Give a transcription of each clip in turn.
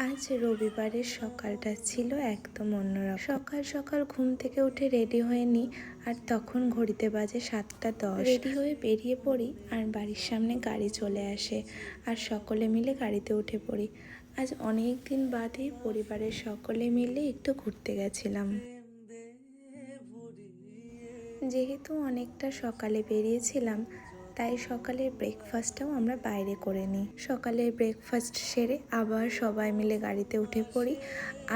আজ রবিবারের সকালটা ছিল একদম অন্যরকম। সকাল সকাল ঘুম থেকে উঠে রেডি হয়ে নিই, আর তখন ঘড়িতে বাজে 7টা 10। রেডি হয়ে বেরিয়ে পড়ি আর বাড়ির সামনে গাড়ি চলে আসে, আর সকলে মিলে গাড়িতে উঠে পড়ি। আজ অনেক দিন বাদে পরিবারের সকলে মিলে একটু ঘুরতে গেছিলাম। যেহেতু অনেকটা সকালে বেরিয়েছিলাম, তাই সকালের ব্রেকফাস্টটাও আমরা বাইরে করে নিই। সকালের ব্রেকফাস্ট সেরে আবার সবাই মিলে গাড়িতে উঠে পড়ি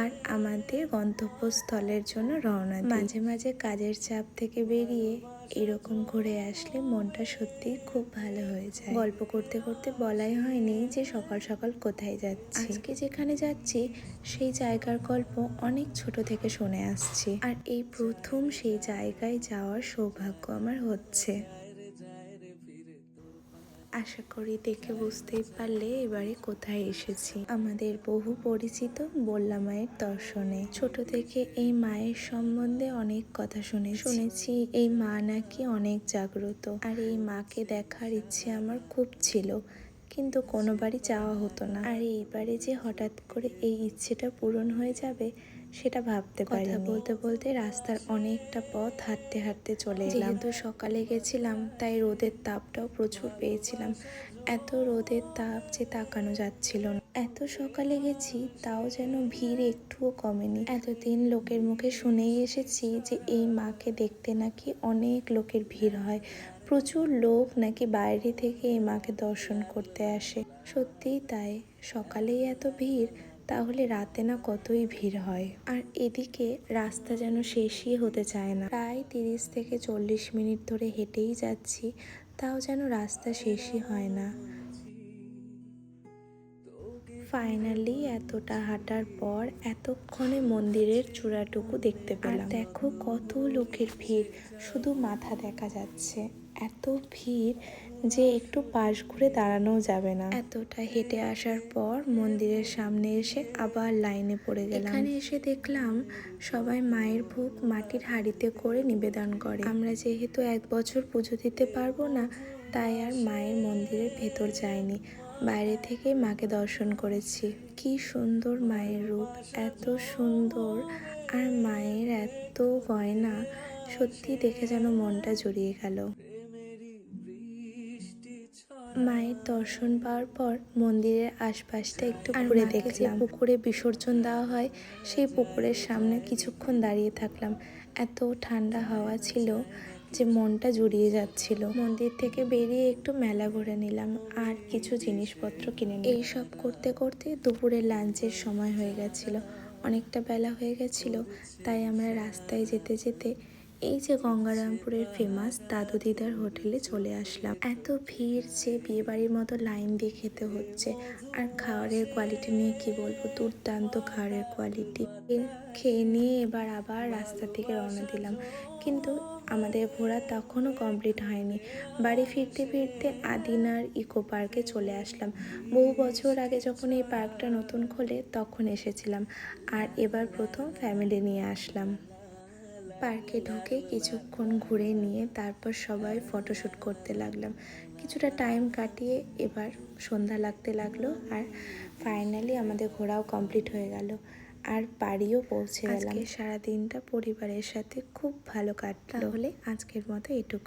আর আমাদের গন্তব্যস্থলের জন্য রওনা দিই। মাঝে মাঝে কাজের চাপ থেকে বেরিয়ে এরকম ঘুরে আসলে মনটা সত্যিই খুব ভালো হয়ে যায়। গল্প করতে করতে বলাই হয়নি যে সকাল সকাল কোথায় যাচ্ছি। আজকে যেখানে যাচ্ছি সেই জায়গার গল্প অনেক ছোট থেকে শুনে আসছি, আর এই প্রথম সেই জায়গায় যাওয়ার সৌভাগ্য আমার হচ্ছে। আশা করি দেখে বুঝতেই পারলে এবারে কোথায় এসেছি। আমাদের বহু পরিচিত বল্লা মায়ের দর্শনে। ছোট থেকে এই মায়ের সম্বন্ধে অনেক কথা শুনেছি এই মা নাকি অনেক জাগ্রত, আর এই মাকে দেখার ইচ্ছে আমার খুব ছিল, কিন্তু কোনোবারই যাওয়া হতো না। আর এইবারে যে হঠাৎ করে এই ইচ্ছেটা পূরণ হয়ে যাবে সেটা ভাবতে পারিনি। কথা বলতে বলতে রাস্তার অনেকটা পথ হাঁটতে হাঁটতে চলে এলাম। যেহেতু সকালে গেছিলাম তাই রোদের তাপটাও প্রচুর পেয়েছিলাম। এত রোদের তাপ যে তাকানো যাচ্ছিল না। এত সকালে গেছি তাও যেন ভিড় একটুও কমেনি। এতদিন লোকের মুখে শুনেই এসেছি যে এই মাকে দেখতে নাকি অনেক লোকের ভিড় হয়, প্রচুর লোক নাকি বাইরে থেকে এই মাকে দর্শন করতে আসে। সত্যিই তাই, সকালেই এত ভিড়, তাহলে রাতে না কতই ভিড় হয়। আর এদিকে রাস্তা যেন শেষই হতে চায় না। প্রায় 30 থেকে 40 মিনিট ধরে হেঁটেই যাচ্ছি, তাও যেন রাস্তা শেষই হয় না। ফাইনালি এতটা হাঁটার পর এতক্ষণে মন্দিরের চূড়াটুকু দেখতে পেলাম। দেখো কত লোকের ভিড়, শুধু মাথা দেখা যাচ্ছে। এত ভিড় যে একটু পাশ ঘুরে দাঁড়ানোও যাবে না। এতটা হেঁটে আসার পর মন্দিরের সামনে এসে আবার লাইনে পড়ে গেলাম। এখানে এসে দেখলাম সবাই মায়ের ভোগ মাটির হাঁড়িতে করে নিবেদন করে। আমরা যেহেতু 1 বছর পুজো দিতে পারবো না, তাই আর মায়ের মন্দিরের ভেতর যাইনি, বাইরে থেকে মাকে দর্শন করেছি। কি সুন্দর মায়ের রূপ, এত সুন্দর, আর মায়ের এত গয়না, সত্যি দেখে যেন মনটা জুড়িয়ে গেল। মায়ের দর্শন পাওয়ার পর মন্দিরের আশপাশটা একটু ঘুরে দেখলাম। যে পুকুরে বিসর্জন দেওয়া হয় সেই পুকুরের সামনে কিছুক্ষণ দাঁড়িয়ে থাকলাম। এত ঠান্ডা হাওয়া ছিল যে মনটা জুড়িয়ে যাচ্ছিল। মন্দির থেকে বেরিয়ে একটু মেলা ঘুরে নিলাম আর কিছু জিনিসপত্র কিনে নিলাম। এইসব করতে করতে দুপুরের লাঞ্চের সময় হয়ে গেছিল, অনেকটা বেলা হয়ে গেছিল। তাই আমরা রাস্তায় যেতে যেতে এই যে গঙ্গারামপুরের ফেমাস দাদু দিদার হোটেলে চলে আসলাম। এত ভিড় যে বিয়েবাড়ির মতো লাইন দিয়ে খেতে হচ্ছে, আর খাবারের কোয়ালিটি নিয়ে কি বলবো, দুর্দান্ত খাবারের কোয়ালিটি। খেয়ে নিয়ে এবার আবার রাস্তা থেকে রওনা দিলাম, কিন্তু আমাদের ঘোরা তখনও কমপ্লিট হয়নি। বাড়ি ফিরতে ফিরতে আদিনার ইকো পার্কে চলে আসলাম। বহু বছর আগে যখন এই পার্কটা নতুন খোলে তখন এসেছিলাম, আর এবার প্রথম ফ্যামিলি নিয়ে আসলাম। পার্কে ঢুকে কিছুক্ষণ ঘুরে নিয়ে তারপর সবাই ফটোশ্যুট করতে লাগলাম। কিছুটা টাইম কাটিয়ে এবার সন্ধ্যা লাগতে লাগলো, আর ফাইনালি আমাদের ঘোরাও কমপ্লিট হয়ে গেল, আর বাড়িও পৌঁছে গেলাম। আজকে সারাদিনটা পরিবারের সাথে খুব ভালো কাটলো। তাহলে আজকের মতো এটুকুই।